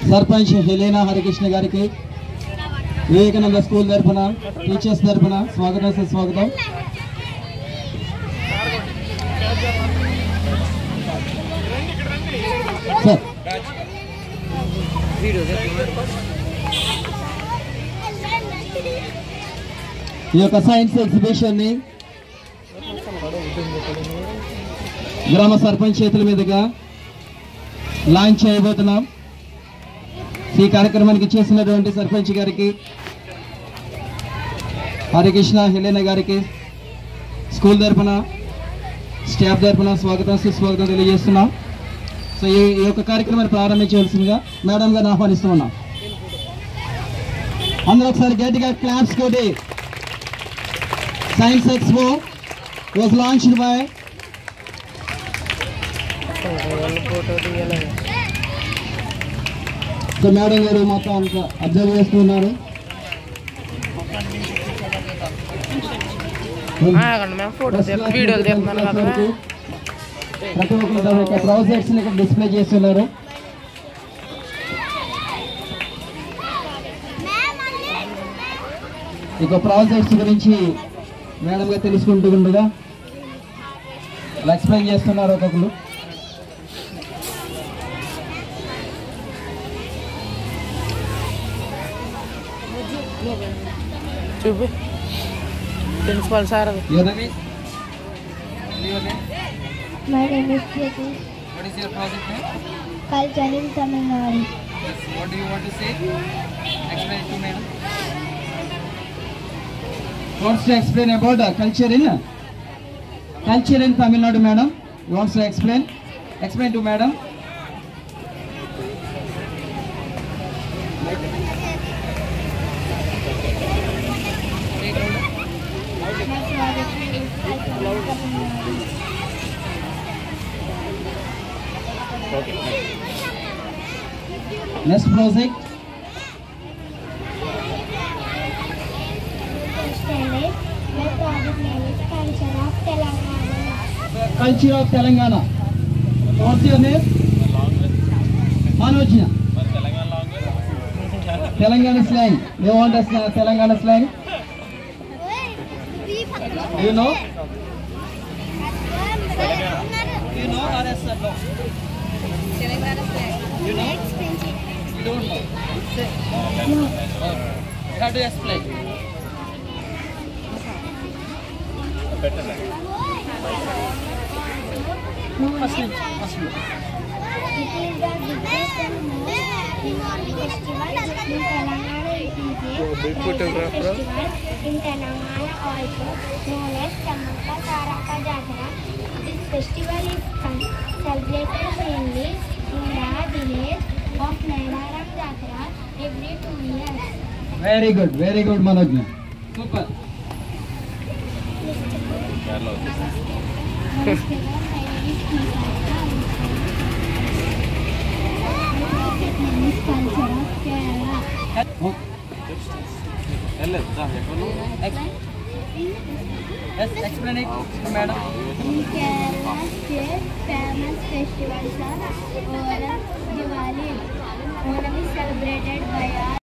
Sarpanch Helena Harikrishna गारी की Vivekananda school तरफुन teachers तरफुन स्वागत सुस्वागतम। సైన్స్ ఎగ్జిబిషన్ ని గ్రామ సర్పంచ్ చేతుల మీదుగా లాంచ్ చేయబోతున్నాం। ఈ కార్యక్రమానికి చేసినటువంటి సర్పంచ్ గారికి హరికృష్ణ హెలెనా గారికి స్కూల్ తరపున స్టాఫ్ తరపున స్వాగతం సుస్వాగతం తెలియజేస్తున్నాం। సో ఈ యొక్క కార్యక్రమాన్ని ప్రారంభించవలసిందిగా మేడం గారిని ఆహ్వానిస్తున్నాం। అందరూ ఒకసారి గట్టిగా క్లాప్స్ కొట్టి Science Expo was launched by so madam గారు మొత్తం అంతా అబ్జర్వ్ చేస్తున్నారు। ప్రతి ఒక్క ప్రాజెక్ట్స్ ఇక్కడ డిస్ప్లే చేస్తున్నారు। ఇక ప్రాజెక్ట్స్ గురించి మేడం గారు తెలుసుకుంటూ ఉండగా ఎక్స్ప్లెయిన్ చేస్తున్నారు ఒక్కొక్కరు। చూపు principal sir My name is Jyoti. What is your project name? Culture in Tamil Nadu. Yes. What do you want to say? Explain to me. Wants to explain about the culture in Tamil Nadu, madam. You wants to explain? Explain to madam. Next project. My project name is Culture of Telangana. Culture of Telangana. What's your name? Manojna. Telangana slang. You want us Telangana slang? Do you know? Do you know or else no? Telangana slang. You know? You don't know. Say. No. You have to explain. First name. It is the biggest and most renowned festival in Telangana. It is a festival in Telangana also known as Samarka Saraka Jatara. This festival is celebrated mainly in the village of Naidaram Jatara every 2 years. Very good, Manojna. Super. Explain it, madam. In Kerala, state famous festivals are Onam, Diwali. Onam is celebrated by